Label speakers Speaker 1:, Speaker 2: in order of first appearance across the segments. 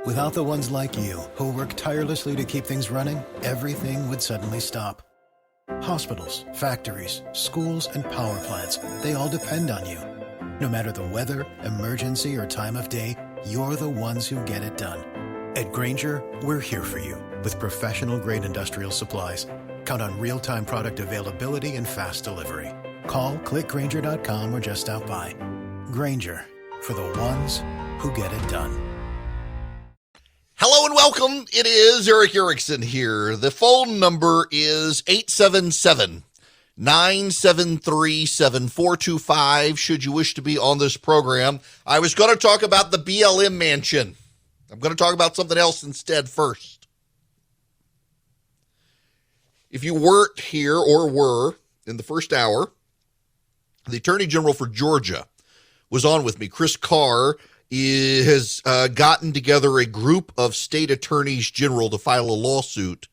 Speaker 1: Without the ones like you, who work tirelessly to keep things running, everything would suddenly stop. Hospitals, factories, schools, and power plants, they all depend on you. No matter the weather, emergency, or time of day, you're the ones who get it done. At Grainger, we're here for you with professional-grade industrial supplies. Count on real-time product availability and fast delivery. Call, clickgrainger.com, or just stop by. Grainger, for the ones who get it done.
Speaker 2: Hello and welcome. It is Eric Erickson here. The phone number is 877-973-7425 should you wish to be on this program. I was going to talk about the BLM mansion. I'm going to talk about something else instead first. If you weren't here or were in the first hour, the Attorney General for Georgia was on with me. Chris Carr has gotten together a group of state attorneys general to file a lawsuit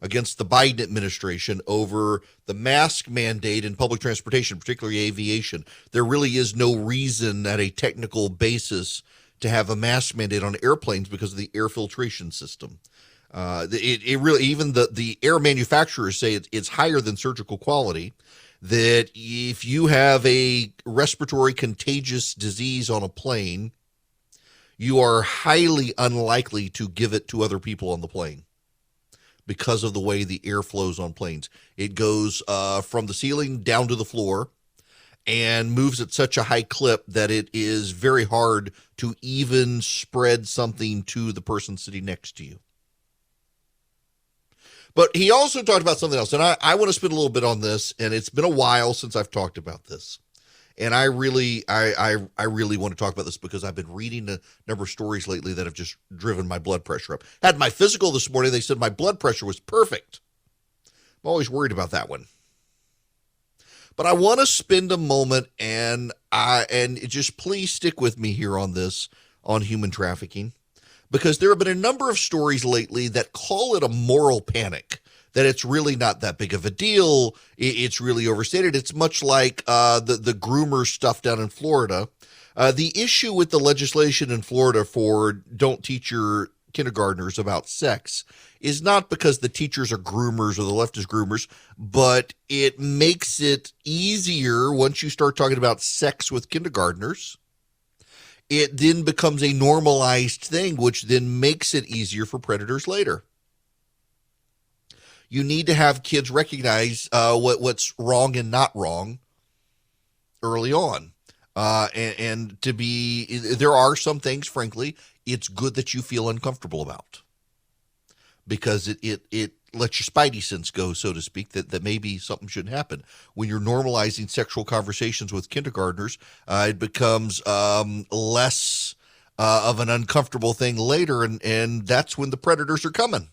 Speaker 2: against the Biden administration over the mask mandate in public transportation, particularly aviation. There really is no reason at a technical basis to have a mask mandate on airplanes because of the air filtration system. It really, even the air manufacturers say it's higher than surgical quality, that if you have a respiratory contagious disease on a plane, you are highly unlikely to give it to other people on the plane because of the way the air flows on planes. It goes from the ceiling down to the floor and moves at such a high clip that it is very hard to even spread something to the person sitting next to you. But he also talked about something else, and I want to spend a little bit on this, and it's been a while since I've talked about this. And I really want to talk about this because I've been reading a number of stories lately that have just driven my blood pressure up. Had my physical this morning. They said my blood pressure was perfect. I'm always worried about that one. But I want to spend a moment and just please stick with me here on this, on human trafficking, because there have been a number of stories lately that call it a moral panic, that it's really not that big of a deal. It's really overstated. It's much like the groomer stuff down in Florida. The issue with the legislation in Florida for don't teach your kindergartners about sex is not because the teachers are groomers or the leftist groomers, but it makes it easier once you start talking about sex with kindergartners. It then becomes a normalized thing, which then makes it easier for predators later. You need to have kids recognize what's wrong and not wrong early on. And to be, there are some things, frankly, it's good that you feel uncomfortable about, because it lets your spidey sense go, so to speak, that maybe something shouldn't happen. When you're normalizing sexual conversations with kindergartners, it becomes less of an uncomfortable thing later, and that's when the predators are coming.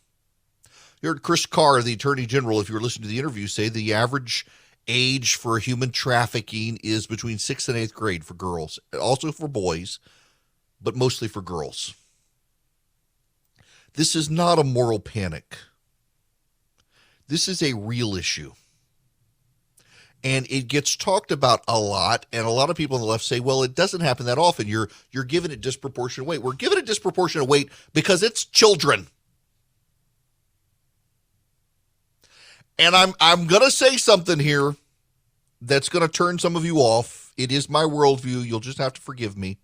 Speaker 2: You heard Chris Carr, the Attorney General, if you were listening to the interview, say the average age for human trafficking is between 6th and 8th grade for girls, also for boys, but mostly for girls. This is not a moral panic. This is a real issue. And it gets talked about a lot, and a lot of people on the left say, well, it doesn't happen that often. You're giving it disproportionate weight. We're giving it disproportionate weight because it's children. And I'm going to say something here that's going to turn some of you off. It is my worldview. You'll just have to forgive me.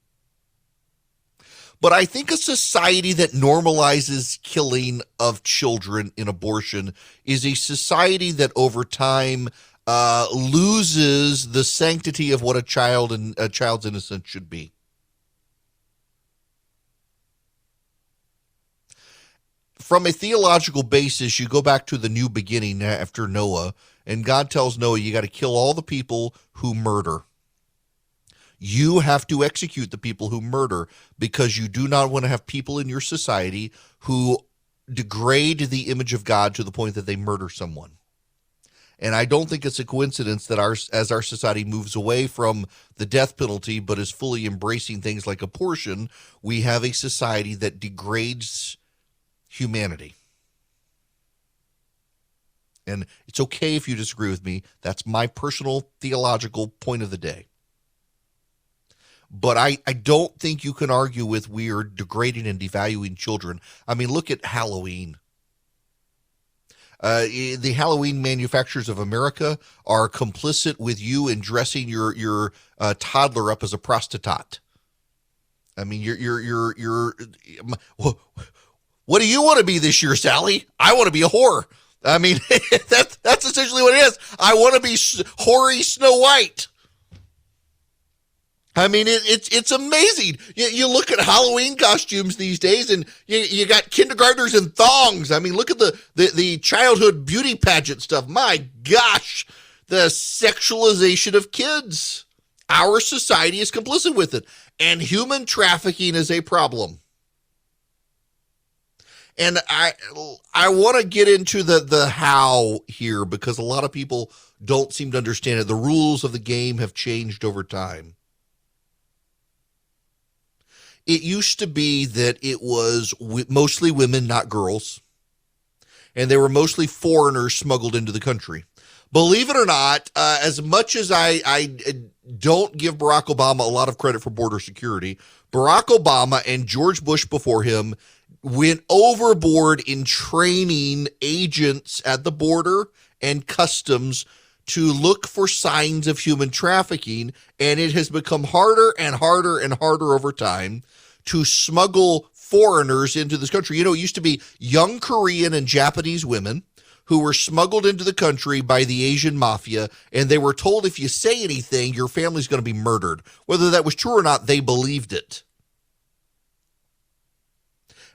Speaker 2: But I think a society that normalizes killing of children in abortion is a society that over time loses the sanctity of what a child's innocence should be. From a theological basis, you go back to the new beginning after Noah, and God tells Noah, you got to kill all the people who murder. You have to execute the people who murder, because you do not want to have people in your society who degrade the image of God to the point that they murder someone. And I don't think it's a coincidence that as our society moves away from the death penalty but is fully embracing things like abortion, we have a society that degrades humanity. And it's okay if you disagree with me. That's my personal theological point of the day. But I don't think you can argue with we are degrading and devaluing children. I mean, look at Halloween. The Halloween manufacturers of America are complicit with you in dressing your toddler up as a prostitute. I mean, you're. What do you want to be this year, Sally? I want to be a whore. I mean, that's essentially what it is. I want to be hoary Snow White. I mean, it's amazing. You look at Halloween costumes these days, and you got kindergartners in thongs. I mean, look at the childhood beauty pageant stuff. My gosh, the sexualization of kids. Our society is complicit with it, and human trafficking is a problem. And I want to get into the how here, because a lot of people don't seem to understand it. The rules of the game have changed over time. It used to be that it was mostly women, not girls, and they were mostly foreigners smuggled into the country. Believe it or not, as much as I don't give Barack Obama a lot of credit for border security, Barack Obama and George Bush before him went overboard in training agents at the border and customs to look for signs of human trafficking, and it has become harder and harder and harder over time to smuggle foreigners into this country. You know, it used to be young Korean and Japanese women who were smuggled into the country by the Asian mafia, and they were told if you say anything, your family's going to be murdered. Whether that was true or not, they believed it.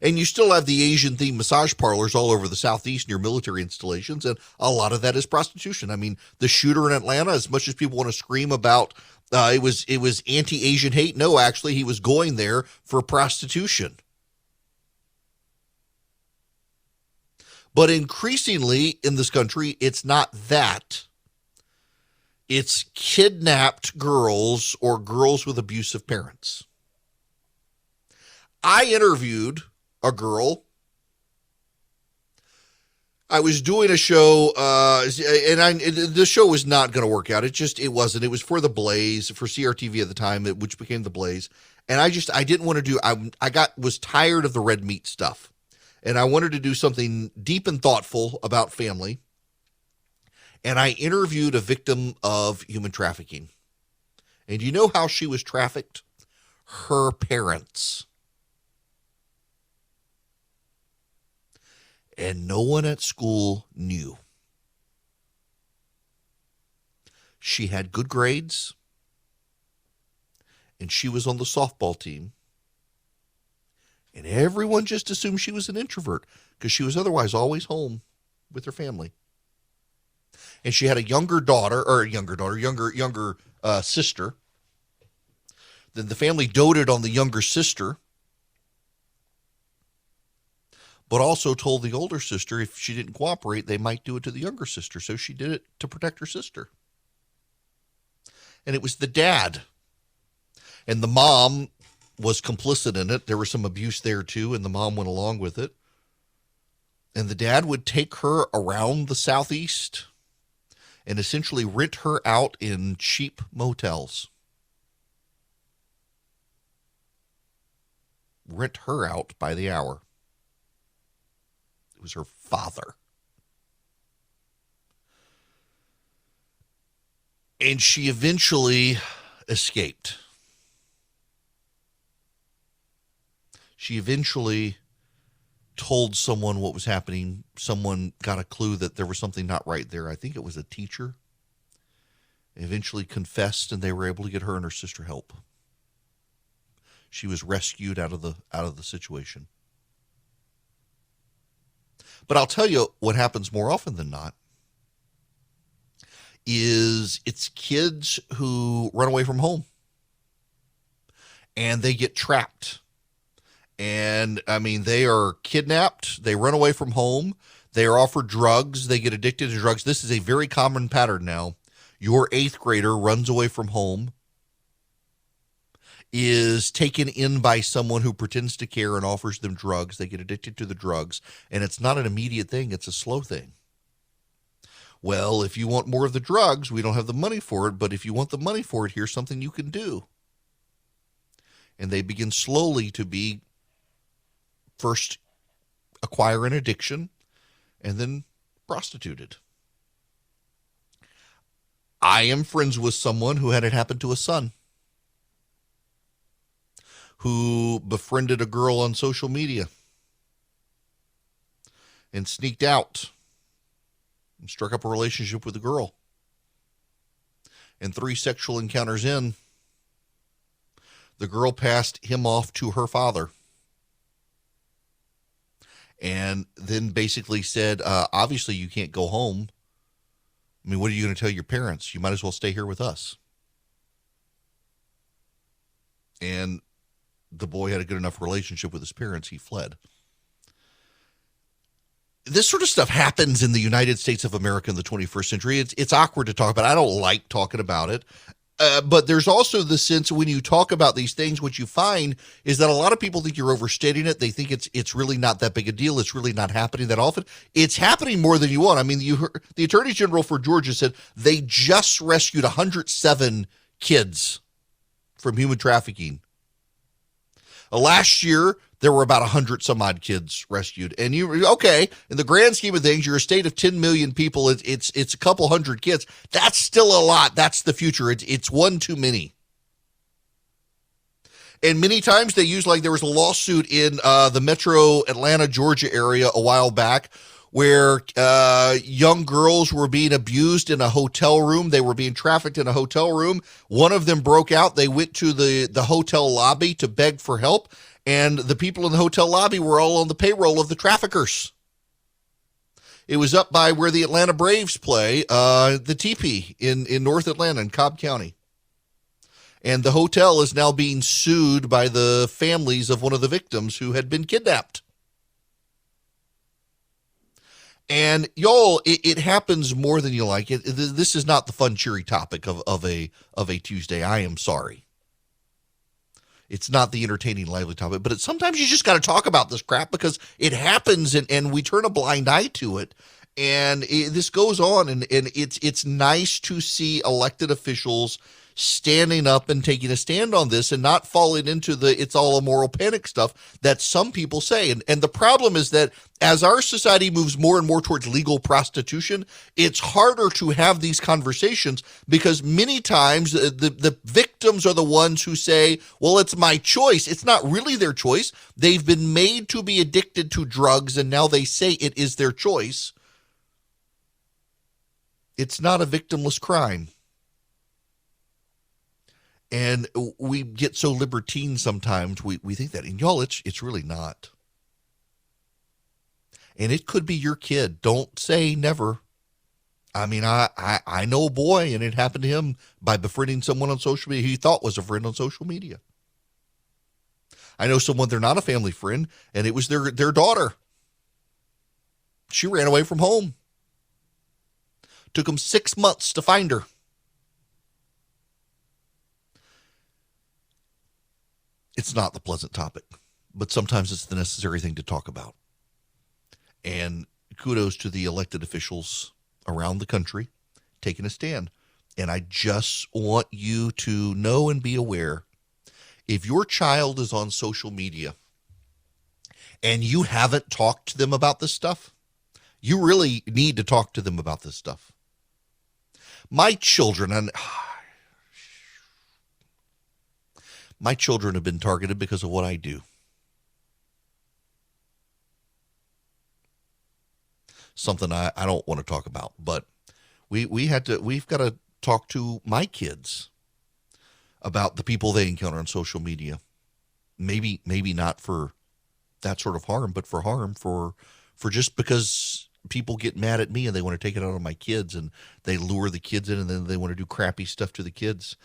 Speaker 2: And you still have the Asian-themed massage parlors all over the Southeast near military installations, and a lot of that is prostitution. I mean, the shooter in Atlanta, as much as people want to scream about it was anti-Asian hate, no, actually, he was going there for prostitution. But increasingly in this country, it's not that. It's kidnapped girls or girls with abusive parents. I interviewed a girl. I was doing a show, the show was not going to work out. It wasn't. It was for The Blaze, for CRTV at the time, which became The Blaze. And I didn't want to do, was tired of the red meat stuff. And I wanted to do something deep and thoughtful about family. And I interviewed a victim of human trafficking. And you know how she was trafficked? Her parents. And no one at school knew. She had good grades, and she was on the softball team. And everyone just assumed she was an introvert because she was otherwise always home with her family. And she had a younger sister. Then the family doted on the younger sister, but also told the older sister if she didn't cooperate, they might do it to the younger sister. So she did it to protect her sister. And it was the dad. And the mom was complicit in it. There was some abuse there too, and the mom went along with it. And the dad would take her around the Southeast and essentially rent her out in cheap motels. Rent her out by the hour. It was her father. And she eventually escaped. She eventually told someone what was happening. Someone got a clue that there was something not right there. I think it was a teacher. Eventually confessed, and they were able to get her and her sister help. She was rescued out of the situation. But I'll tell you what happens more often than not is it's kids who run away from home and they get trapped. And I mean, they are kidnapped. They run away from home. They are offered drugs. They get addicted to drugs. This is a very common pattern now. Your 8th grader runs away from home, is taken in by someone who pretends to care and offers them drugs. They get addicted to the drugs, and it's not an immediate thing. It's a slow thing. Well, if you want more of the drugs, we don't have the money for it, but if you want the money for it, here's something you can do. and they begin slowly to be first acquire an addiction and then prostituted. I am friends with someone who had it happen to a son, who befriended a girl on social media and sneaked out and struck up a relationship with the girl. And 3 sexual encounters in, the girl passed him off to her father. And then basically said, obviously you can't go home. I mean, what are you going to tell your parents? You might as well stay here with us. And the boy had a good enough relationship with his parents, he fled. This sort of stuff happens in the United States of America in the 21st century. It's awkward to talk about. I don't like talking about it. But there's also the sense when you talk about these things, what you find is that a lot of people think you're overstating it. They think it's really not that big a deal. It's really not happening that often. It's happening more than you want. I mean, you heard, the Attorney General for Georgia said they just rescued 107 kids from human trafficking. Last year, there were about 100 some odd kids rescued. And okay, in the grand scheme of things, you're a state of 10 million people. It's a couple hundred kids. That's still a lot. That's the future. It's one too many. And many times they use, like there was a lawsuit in the metro Atlanta, Georgia area a while back where young girls were being abused in a hotel room. They were being trafficked in a hotel room. One of them broke out. They went to the hotel lobby to beg for help. And the people in the hotel lobby were all on the payroll of the traffickers. It was up by where the Atlanta Braves play, the Teepee in North Atlanta in Cobb County. And the hotel is now being sued by the families of one of the victims who had been kidnapped. And y'all, it happens more than you like. This is not the fun, cheery topic of a Tuesday. I am sorry. It's not the entertaining, lively topic, but sometimes you just got to talk about this crap because it happens and we turn a blind eye to it. And this goes on, and it's nice to see elected officials standing up and taking a stand on this and not falling into the it's all a moral panic stuff that some people say. And the problem is that as our society moves more and more towards legal prostitution, it's harder to have these conversations because many times the victims are the ones who say, well, it's my choice. It's not really their choice. They've been made to be addicted to drugs, and now they say it is their choice. It's not a victimless crime. And we get so libertine sometimes, we think that. And y'all, it's really not. And it could be your kid. Don't say never. I mean, I know a boy, and it happened to him by befriending someone on social media he thought was a friend on social media. I know someone, they're not a family friend, and it was their daughter. She ran away from home. Took them 6 months to find her. It's not the pleasant topic, but sometimes it's the necessary thing to talk about. And kudos to the elected officials around the country taking a stand. And I just want you to know and be aware, if your child is on social media and you haven't talked to them about this stuff, you really need to talk to them about this stuff. My children, and my children have been targeted because of what I do. Something I don't want to talk about, but we've got to talk to my kids about the people they encounter on social media. Maybe not for that sort of harm, but for harm for just because people get mad at me and they want to take it out on my kids and they lure the kids in and then they want to do crappy stuff to the kids.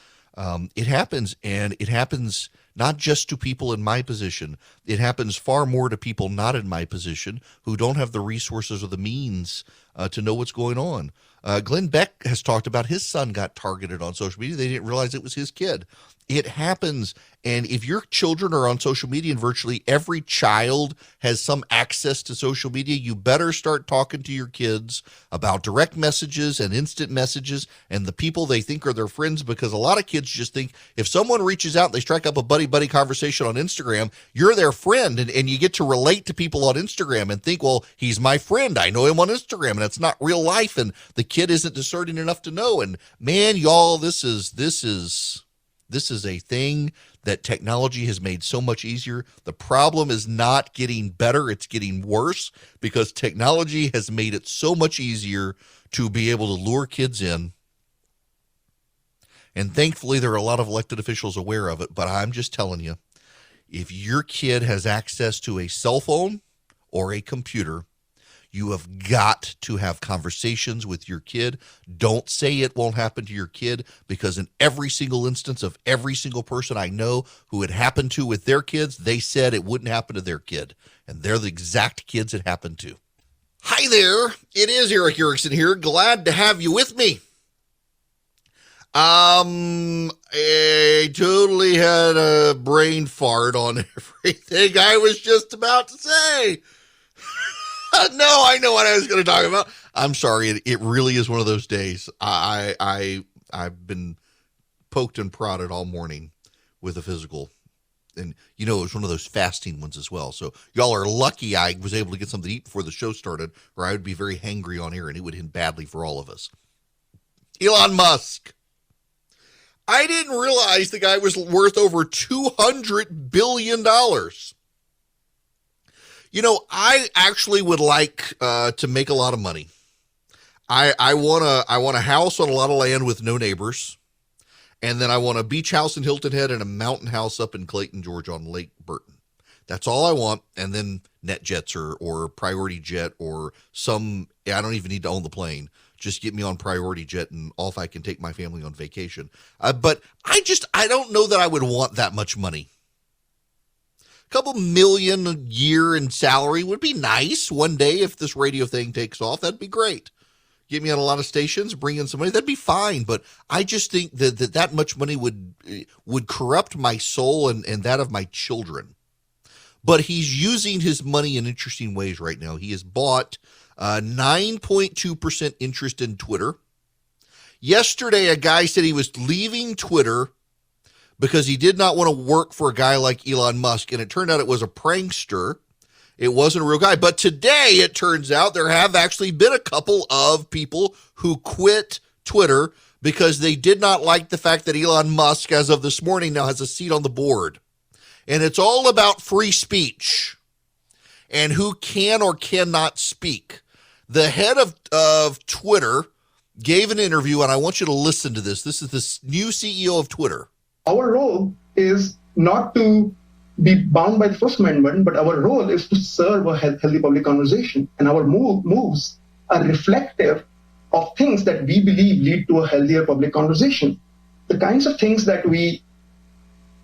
Speaker 2: It happens, and it happens not just to people in my position. It happens far more to people not in my position who don't have the resources or the means to know what's going on. Glenn Beck has talked about his son got targeted on social media. They didn't realize it was his kid. It happens. And if your children are on social media, and virtually every child has some access to social media, you better start talking to your kids about direct messages and instant messages and the people they think are their friends, because a lot of kids just think if someone reaches out, they strike up a buddy-buddy conversation on Instagram, you're their friend, and you get to relate to people on Instagram and think, well, he's my friend. I know him on Instagram, and it's not real life, and the kid isn't discerning enough to know. And man, y'all, this is a thing that technology has made so much easier. The problem is not getting better, it's getting worse, because technology has made it so much easier to be able to lure kids in. And thankfully, there are a lot of elected officials aware of it, but I'm just telling you, if your kid has access to a cell phone or a computer, you have got to have conversations with your kid. Don't say it won't happen to your kid, because in every single instance of every single person I know who it happened to with their kids, they said it wouldn't happen to their kid. And they're the exact kids it happened to. Hi there. It is Eric Erickson here. Glad to have you with me. I totally had a brain fart on everything I was just about to say. No, I know what I was going to talk about. I'm sorry. It really is one of those days. I've been poked and prodded all morning with a physical. And, it was one of those fasting ones as well. So y'all are lucky I was able to get something to eat before the show started, or I would be very hangry on air, and it would end badly for all of us. Elon Musk. I didn't realize the guy was worth over $200 billion. I actually would like to make a lot of money. I want a house on a lot of land with no neighbors. And then I want a beach house in Hilton Head and a mountain house up in Clayton, Georgia on Lake Burton. That's all I want. And then NetJets or Priority Jet or I don't even need to own the plane. Just get me on Priority Jet and off I can take my family on vacation. But I don't know that I would want that much money. A couple million a year in salary would be nice one day if this radio thing takes off. That'd be great. Get me on a lot of stations, bring in some money. That'd be fine. But I just think that much money would corrupt my soul and that of my children. But he's using his money in interesting ways right now. He has bought 9.2% interest in Twitter. Yesterday, a guy said he was leaving Twitter because he did not want to work for a guy like Elon Musk. And it turned out it was a prankster. It wasn't a real guy. But today, it turns out there have actually been a couple of people who quit Twitter because they did not like the fact that Elon Musk, as of this morning, now has a seat on the board. And it's all about free speech and who can or cannot speak. The head of Twitter gave an interview, and I want you to listen to this. This is the new CEO of Twitter.
Speaker 3: Our role is not to be bound by the First Amendment, but our role is to serve a healthy public conversation. And our moves are reflective of things that we believe lead to a healthier public conversation. The kinds of things that we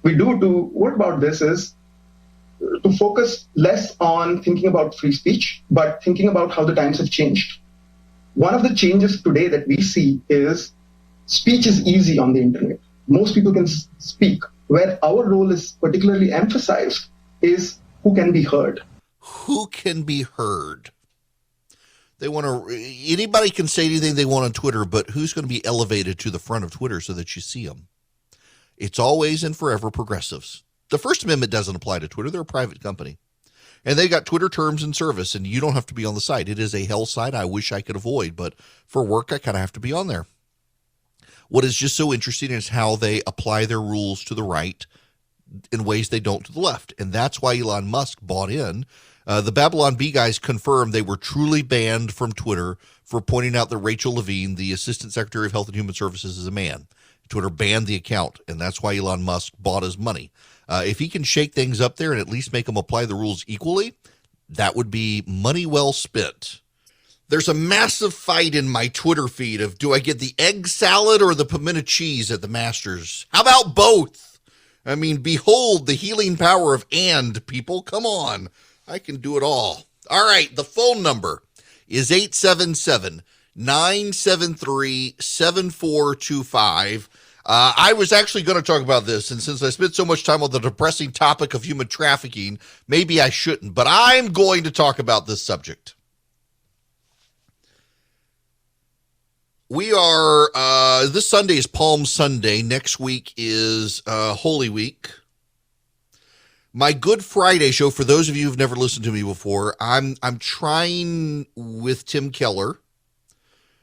Speaker 3: do to work about this is to focus less on thinking about free speech, but thinking about how the times have changed. One of the changes today that we see is speech is easy on the internet. Most people can speak. Where our role is particularly emphasized is who can be heard.
Speaker 2: Who can be heard? Anybody can say anything they want on Twitter, but who's going to be elevated to the front of Twitter so that you see them? It's always and forever progressives. The First Amendment doesn't apply to Twitter. They're a private company. And they got Twitter terms and service, and you don't have to be on the site. It is a hell site I wish I could avoid, but for work, I kind of have to be on there. What is just so interesting is how they apply their rules to the right in ways they don't to the left. And that's why Elon Musk bought in. The Babylon Bee guys confirmed they were truly banned from Twitter for pointing out that Rachel Levine, the Assistant Secretary of Health and Human Services, is a man. Twitter banned the account, and that's why Elon Musk bought his money. If he can shake things up there and at least make them apply the rules equally, that would be money well spent. There's a massive fight in my Twitter feed of, do I get the egg salad or the pimento cheese at the Masters? How about both? I mean, behold the healing power of people. Come on. I can do it all. All right. The phone number is 877 973-7425. I was actually going to talk about this, and since I spent so much time on the depressing topic of human trafficking, maybe I shouldn't, but I'm going to talk about this subject. We are, this Sunday is Palm Sunday. Next week is Holy Week. My Good Friday show, for those of you who've never listened to me before, I'm trying with Tim Keller,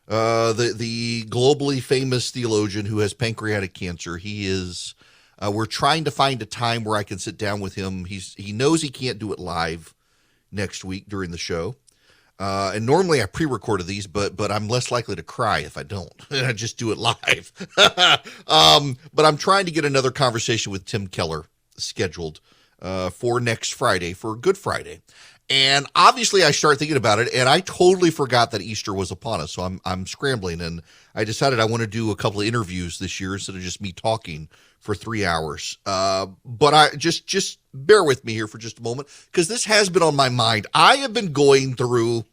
Speaker 2: the globally famous theologian who has pancreatic cancer. He is, we're trying to find a time where I can sit down with him. He knows he can't do it live next week during the show. And normally I pre-recorded these, but I'm less likely to cry if I don't. I just do it live. But I'm trying to get another conversation with Tim Keller scheduled for next Friday, for Good Friday. And obviously I started thinking about it, and I totally forgot that Easter was upon us. So I'm scrambling, and I decided I want to do a couple of interviews this year instead of just me talking for 3 hours. But I just bear with me here for just a moment, because this has been on my mind. I have been going through,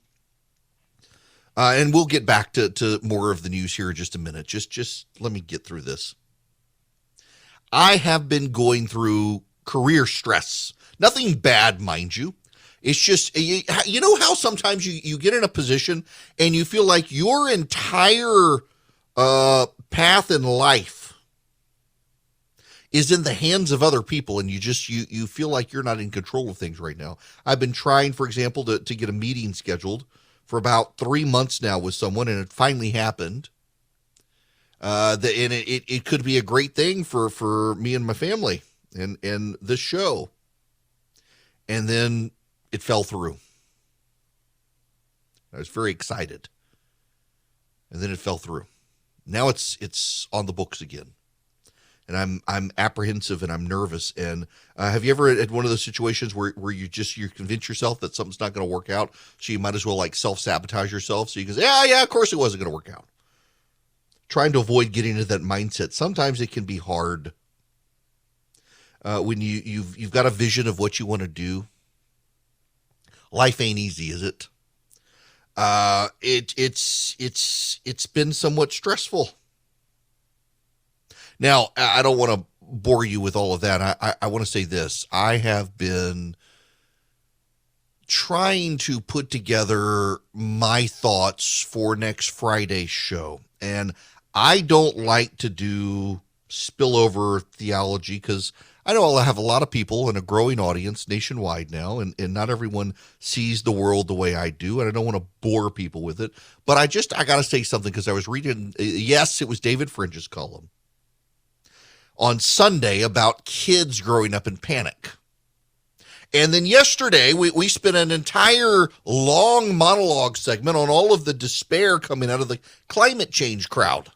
Speaker 2: and we'll get back to more of the news here in just a minute. Just let me get through this. I have been going through career stress. Nothing bad, mind you. It's just, you know how sometimes you get in a position and you feel like your entire path in life is in the hands of other people, and you feel like you're not in control of things right now. I've been trying, for example, to get a meeting scheduled for about 3 months now with someone, and it finally happened. And it could be a great thing for me and my family and this show. And then it fell through. I was very excited. And then it fell through. Now it's on the books again. And I'm apprehensive and I'm nervous. And have you ever had one of those situations where you convince yourself that something's not going to work out, so you might as well like self-sabotage yourself, so you can say, yeah, of course it wasn't going to work out. Trying to avoid getting into that mindset. Sometimes it can be hard when you've got a vision of what you want to do. Life ain't easy, is it? It's been somewhat stressful. Now, I don't want to bore you with all of that. I want to say this. I have been trying to put together my thoughts for next Friday's show. And I don't like to do spillover theology, because I know I'll have a lot of people and a growing audience nationwide now, and not everyone sees the world the way I do, and I don't want to bore people with it. But I got to say something, because I was reading, yes, it was David Fringe's column on Sunday about kids growing up in panic. And then yesterday, we spent an entire long monologue segment on all of the despair coming out of the climate change crowd.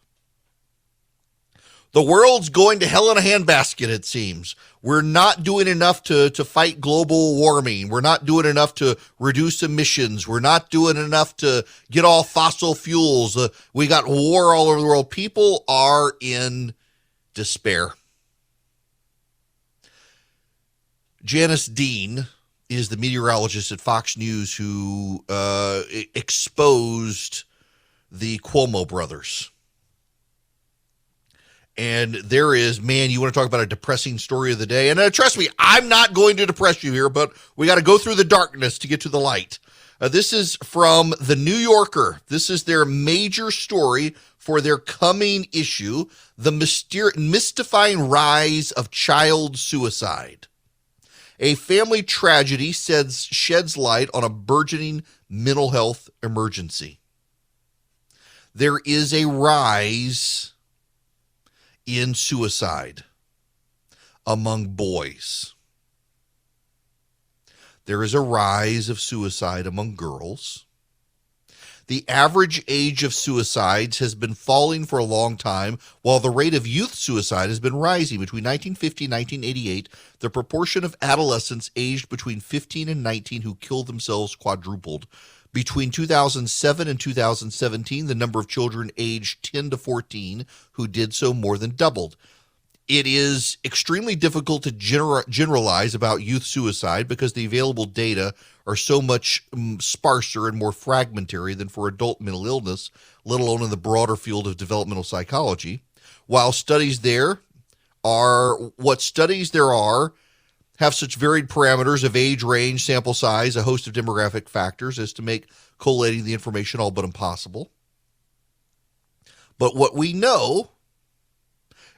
Speaker 2: The world's going to hell in a handbasket, it seems. We're not doing enough to fight global warming. We're not doing enough to reduce emissions. We're not doing enough to get off fossil fuels. We got war all over the world. People are in despair. Janice Dean is the meteorologist at Fox News who exposed the Cuomo brothers. And there is, man, you want to talk about a depressing story of the day. And trust me, I'm not going to depress you here, but we got to go through the darkness to get to the light. This is from The New Yorker. This is their major story for their coming issue, the mystifying rise of child suicide. A family tragedy sheds light on a burgeoning mental health emergency. There is a rise in suicide among boys. There is a rise of suicide among girls. The average age of suicides has been falling for a long time, while the rate of youth suicide has been rising. Between 1950 and 1988, the proportion of adolescents aged between 15 and 19 who killed themselves quadrupled. Between 2007 and 2017, the number of children aged 10 to 14 who did so more than doubled. It is extremely difficult to generalize about youth suicide because the available data are so much sparser and more fragmentary than for adult mental illness, let alone in the broader field of developmental psychology. While studies there are have such varied parameters of age range, sample size, a host of demographic factors as to make collating the information all but impossible. But what we know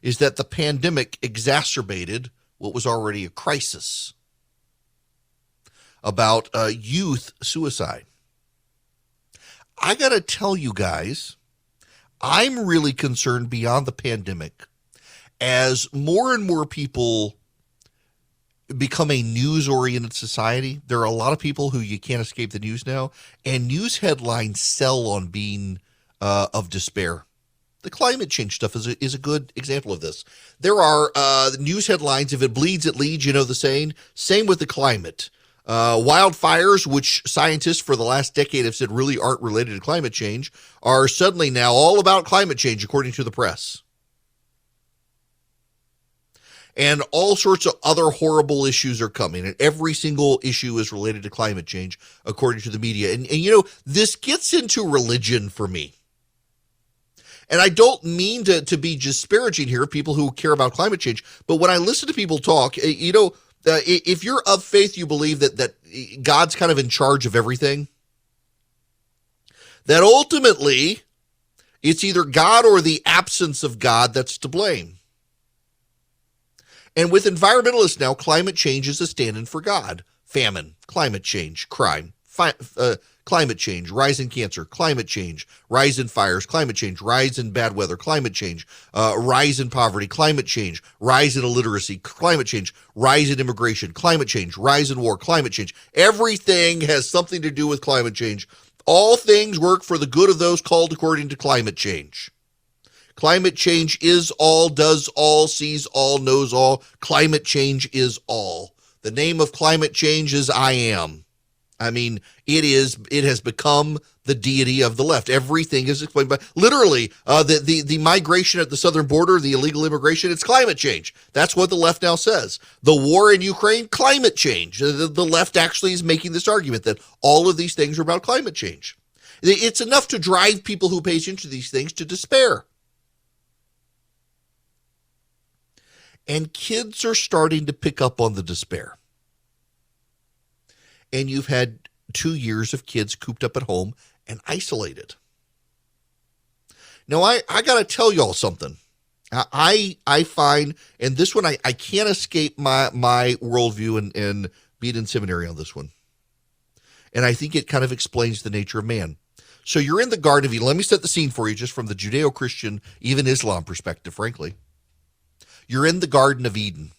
Speaker 2: is that the pandemic exacerbated what was already a crisis about youth suicide. I got to tell you guys, I'm really concerned beyond the pandemic as more and more people become a news-oriented society. There are a lot of people who you can't escape the news now, and news headlines sell on being of despair. The climate change stuff is a good example of this. There are news headlines, if it bleeds, it leads, you know the saying. Same with the climate. Wildfires, which scientists for the last decade have said really aren't related to climate change, are suddenly now all about climate change, according to the press. And all sorts of other horrible issues are coming, and every single issue is related to climate change, according to the media. And you know, this gets into religion for me. And I don't mean to be disparaging here, people who care about climate change, but when I listen to people talk, if you're of faith, you believe that God's kind of in charge of everything, that ultimately it's either God or the absence of God that's to blame. And with environmentalists now, climate change is a stand-in for God. Famine, climate change, crime, climate change, rise in cancer, climate change, rise in fires, climate change, rise in bad weather, climate change, rise in poverty, climate change, rise in illiteracy, climate change, rise in immigration, climate change, rise in war, climate change. Everything has something to do with climate change. All things work for the good of those called according to climate change. Climate change is all, does all, sees all, knows all. Climate change is all. The name of climate change is I am. I mean, it has become the deity of the left. Everything is explained by, literally, the migration at the southern border, the illegal immigration, it's climate change. That's what the left now says. The war in Ukraine, climate change. The left actually is making this argument that all of these things are about climate change. It's enough to drive people who pay attention to these things to despair. And kids are starting to pick up on the despair. And you've had 2 years of kids cooped up at home and isolated. Now, I got to tell y'all something. I find, and this one, I can't escape my worldview and being in seminary on this one. And I think it kind of explains the nature of man. So you're in the Garden of Eden. Let me set the scene for you just from the Judeo-Christian, even Islam perspective, frankly. You're in the Garden of Eden.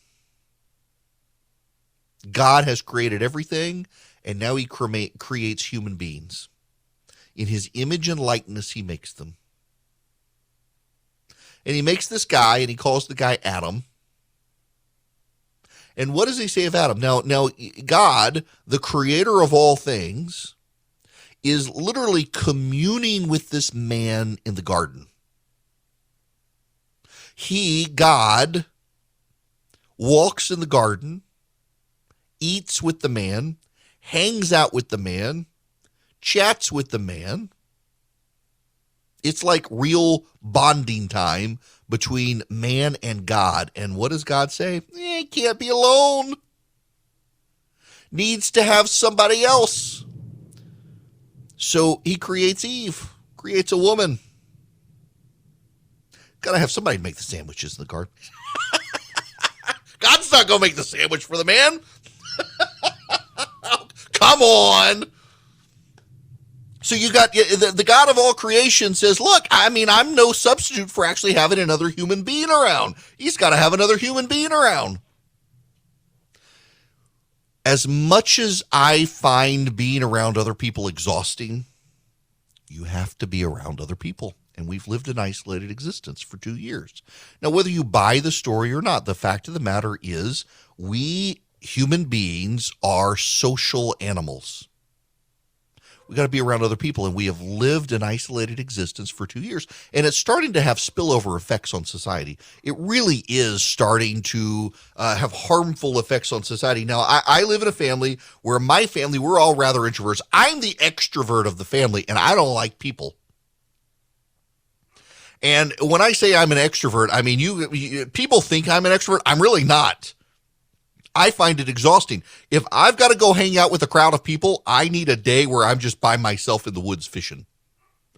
Speaker 2: God has created everything, and now he creates human beings. In his image and likeness, he makes them. And he makes this guy, and he calls the guy Adam. And what does he say of Adam? Now, God, the creator of all things, is literally communing with this man in the garden. He, God, walks in the garden, eats with the man, hangs out with the man, chats with the man. It's like real bonding time between man and God. And what does God say? He can't be alone. Needs to have somebody else. So he creates Eve, creates a woman. Gotta have somebody make the sandwiches in the garden. God's not gonna make the sandwich for the man. Come on. So you got the God of all creation says, look, I mean, I'm no substitute for actually having another human being around. He's got to have another human being around. As much as I find being around other people exhausting, you have to be around other people. And we've lived an isolated existence for 2 years. Now, whether you buy the story or not, the fact of the matter is we human beings are social animals. We got to be around other people, and we have lived an isolated existence for 2 years, and it's starting to have spillover effects on society. It really is starting to have harmful effects on society. Now, I live in a family where my family, we're all rather introverts. I'm the extrovert of the family, and I don't like people. And when I say I'm an extrovert, I mean, people think I'm an extrovert. I'm really not. I find it exhausting. If I've got to go hang out with a crowd of people, I need a day where I'm just by myself in the woods fishing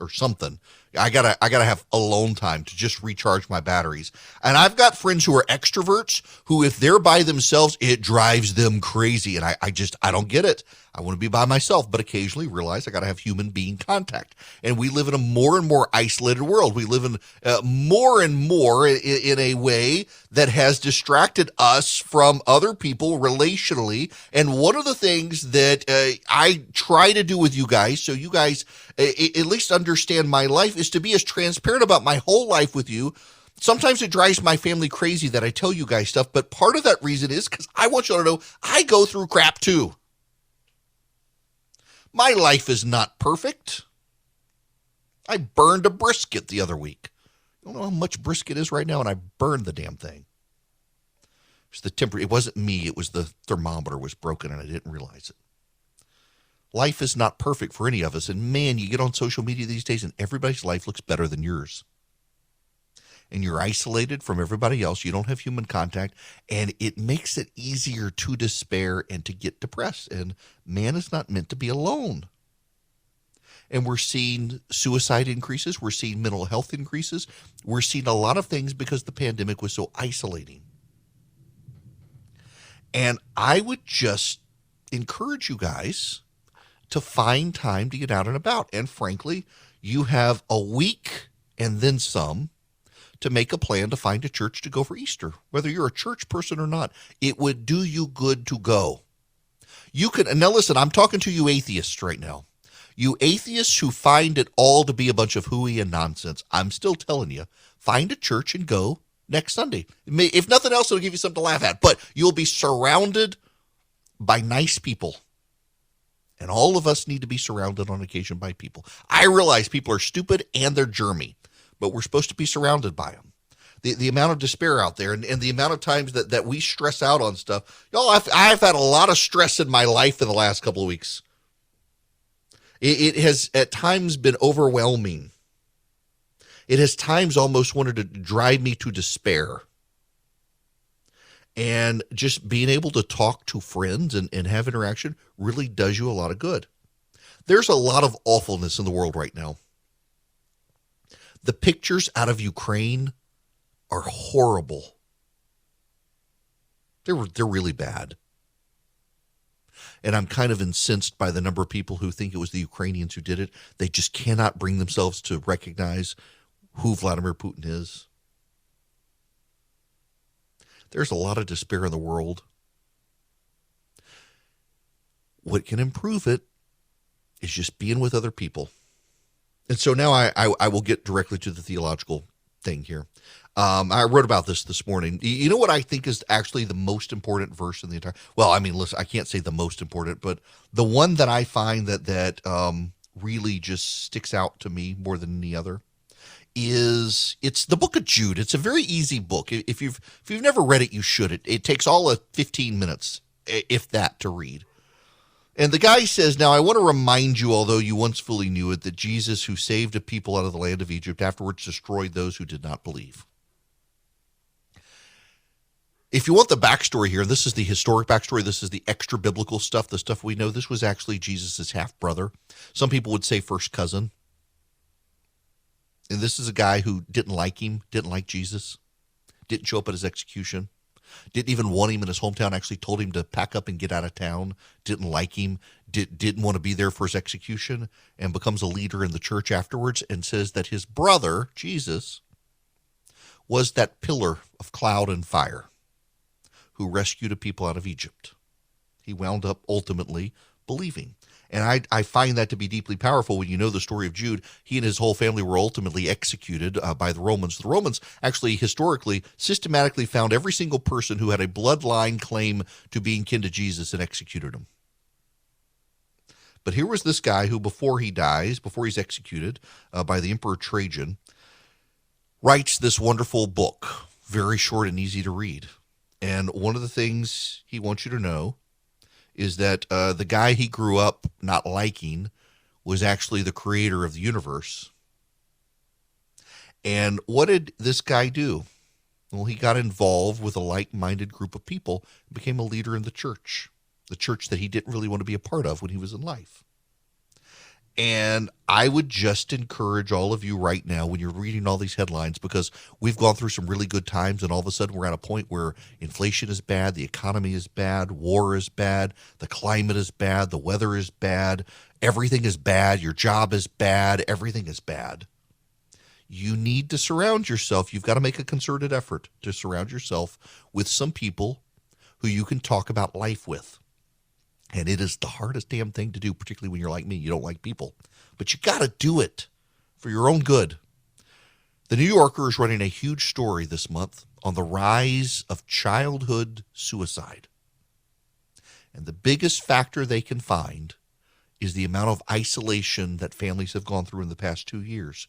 Speaker 2: or something. I gotta have alone time to just recharge my batteries. And I've got friends who are extroverts who, if they're by themselves, it drives them crazy. And I don't get it. I want to be by myself, but occasionally realize I got to have human being contact. And we live in a more and more isolated world. We live in more and more in a way that has distracted us from other people relationally. And one of the things that I try to do with you guys, so you guys at least understand my life, is to be as transparent about my whole life with you. Sometimes it drives my family crazy that I tell you guys stuff, but part of that reason is because I want you to know I go through crap too. My life is not perfect. I burned a brisket the other week. I don't know how much brisket is right now, and I burned the damn thing. It's the temperature. It wasn't me. It was the thermometer was broken, and I didn't realize it. Life is not perfect for any of us, and man, you get on social media these days, and everybody's life looks better than yours. And you're isolated from everybody else. You don't have human contact, and it makes it easier to despair and to get depressed. And man is not meant to be alone. And we're seeing suicide increases. We're seeing mental health increases. We're seeing a lot of things because the pandemic was so isolating. And I would just encourage you guys to find time to get out and about. And frankly, you have a week and then some to make a plan to find a church to go for Easter. Whether you're a church person or not, it would do you good to go. You can, now listen, I'm talking to you atheists right now. You atheists who find it all to be a bunch of hooey and nonsense, I'm still telling you, find a church and go next Sunday. If nothing else, it'll give you something to laugh at, but you'll be surrounded by nice people. And all of us need to be surrounded on occasion by people. I realize people are stupid and they're germy, but we're supposed to be surrounded by them. The amount of despair out there and the amount of times that we stress out on stuff. Y'all, I've had a lot of stress in my life in the last couple of weeks. It has at times been overwhelming. It has times almost wanted to drive me to despair. And just being able to talk to friends and have interaction really does you a lot of good. There's a lot of awfulness in the world right now. The pictures out of Ukraine are horrible. They're really bad. And I'm kind of incensed by the number of people who think it was the Ukrainians who did it. They just cannot bring themselves to recognize who Vladimir Putin is. There's a lot of despair in the world. What can improve it is just being with other people. And so now I will get directly to the theological thing here. I wrote about this morning. You know what I think is actually the most important verse in the entire, well, I mean, listen, I can't say the most important, but the one that I find that really just sticks out to me more than any other it's the book of Jude. It's a very easy book. If you've never read it, you should. It takes all of 15 minutes, if that, to read. And the guy says, now I want to remind you, although you once fully knew it, that Jesus, who saved a people out of the land of Egypt, afterwards destroyed those who did not believe. If you want the backstory here, this is the historic backstory. This is the extra biblical stuff, the stuff we know. This was actually Jesus's half brother. Some people would say first cousin. And this is a guy who didn't like him, didn't like Jesus, didn't show up at his execution, didn't even want him in his hometown, actually told him to pack up and get out of town, didn't like him, didn't want to be there for his execution, and becomes a leader in the church afterwards and says that his brother, Jesus, was that pillar of cloud and fire who rescued a people out of Egypt. He wound up ultimately believing. And I find that to be deeply powerful when you know the story of Jude. He and his whole family were ultimately executed by the Romans. The Romans actually historically systematically found every single person who had a bloodline claim to being kin to Jesus and executed him. But here was this guy who, before he dies, before he's executed by the Emperor Trajan, writes this wonderful book, very short and easy to read. And one of the things he wants you to know is that the guy he grew up not liking was actually the creator of the universe. And what did this guy do? Well, he got involved with a like-minded group of people and became a leader in the church that he didn't really want to be a part of when he was in life. And I would just encourage all of you right now when you're reading all these headlines, because we've gone through some really good times and all of a sudden we're at a point where inflation is bad, the economy is bad, war is bad, the climate is bad, the weather is bad, everything is bad, your job is bad, everything is bad. You need to surround yourself. You've got to make a concerted effort to surround yourself with some people who you can talk about life with. And it is the hardest damn thing to do, particularly when you're like me. You don't like people. But you got to do it for your own good. The New Yorker is running a huge story this month on the rise of childhood suicide. And the biggest factor they can find is the amount of isolation that families have gone through in the past 2 years.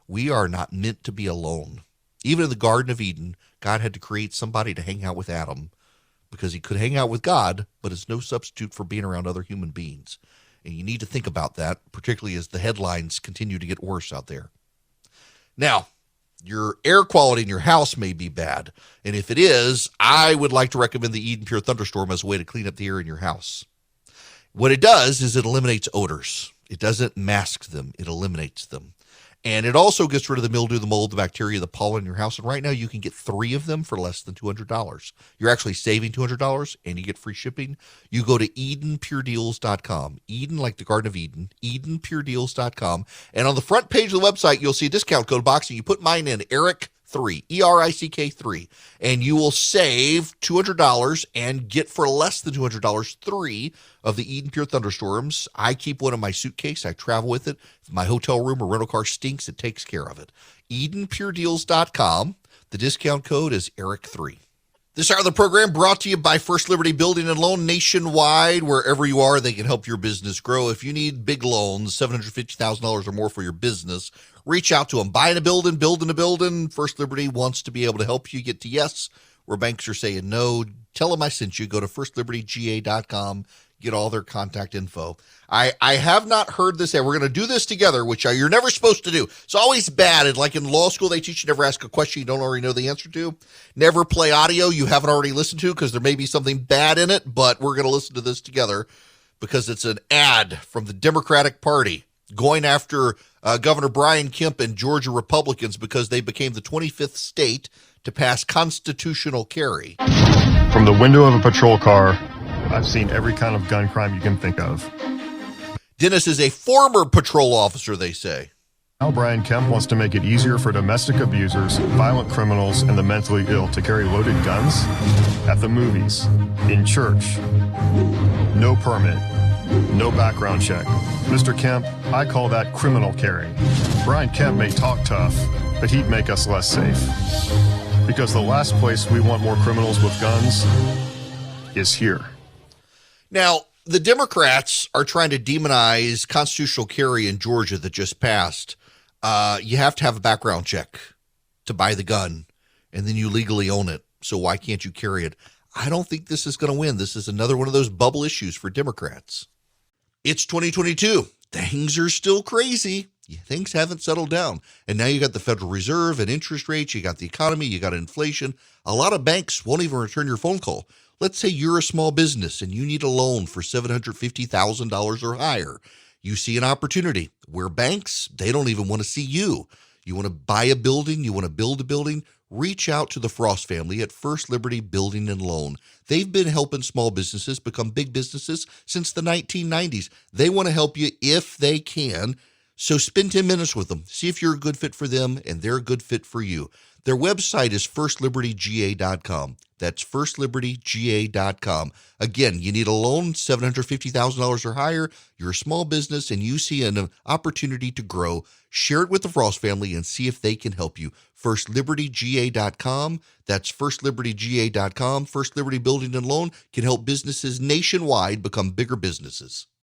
Speaker 2: We are not meant to be alone. Even in the Garden of Eden, God had to create somebody to hang out with Adam, because he could hang out with God, but it's no substitute for being around other human beings. And you need to think about that, particularly as the headlines continue to get worse out there. Now, your air quality in your house may be bad. And if it is, I would like to recommend the Eden Pure Thunderstorm as a way to clean up the air in your house. What it does is it eliminates odors. It doesn't mask them. It eliminates them. And it also gets rid of the mildew, the mold, the bacteria, the pollen in your house. And right now you can get 3 of them for less than $200. You're actually saving $200 and you get free shipping. You go to EdenPureDeals.com. Eden, like the Garden of Eden, EdenPureDeals.com. And on the front page of the website, you'll see a discount code box, and you put mine in, ERIC3, ERICK3, and you will save $200 and get for less than $200 3 of the Eden Pure Thunderstorms. I keep one in my suitcase. I travel with it. If my hotel room or rental car stinks, it takes care of it. EdenPureDeals.com. The discount code is ERIC3. This hour of the program brought to you by First Liberty Building and Loan nationwide. Wherever you are, they can help your business grow. If you need big loans, $750,000 or more for your business, reach out to them. Buying a building, building a building. First Liberty wants to be able to help you get to yes, where banks are saying no. Tell them I sent you. Go to firstlibertyga.com. Get all their contact info. I have not heard this. We're going to do this together, which you're never supposed to do. It's always bad. And like in law school, they teach you never ask a question you don't already know the answer to. Never play audio you haven't already listened to, because there may be something bad in it, but we're going to listen to this together because it's an ad from the Democratic Party going after Governor Brian Kemp and Georgia Republicans because they became the 25th state to pass constitutional carry.
Speaker 4: From the window of a patrol car, I've seen every kind of gun crime you can think of.
Speaker 2: Dennis is a former patrol officer, they say.
Speaker 4: Now Brian Kemp wants to make it easier for domestic abusers, violent criminals, and the mentally ill to carry loaded guns at the movies, in church. No permit, no background check. Mr. Kemp, I call that criminal carry. Brian Kemp may talk tough, but he'd make us less safe. Because the last place we want more criminals with guns is here.
Speaker 2: Now, the Democrats are trying to demonize constitutional carry in Georgia that just passed. You have to have a background check to buy the gun, and then you legally own it. So why can't you carry it? I don't think this is going to win. This is another one of those bubble issues for Democrats. It's 2022. Things are still crazy. Things haven't settled down. And now you got the Federal Reserve and interest rates. You got the economy. You got inflation. A lot of banks won't even return your phone call. Let's say you're a small business and you need a loan for $750,000 or higher. You see an opportunity where banks, they don't even want to see you. You want to buy a building, you want to build a building, reach out to the Frost family at First Liberty Building and Loan. They've been helping small businesses become big businesses since the 1990s. They want to help you if they can. So spend 10 minutes with them. See if you're a good fit for them and they're a good fit for you. Their website is firstlibertyga.com. That's firstlibertyga.com. Again, you need a loan, $750,000 or higher. You're a small business and you see an opportunity to grow. Share it with the Frost family and see if they can help you. Firstlibertyga.com. That's firstlibertyga.com. First Liberty Building and Loan can help businesses nationwide become bigger businesses.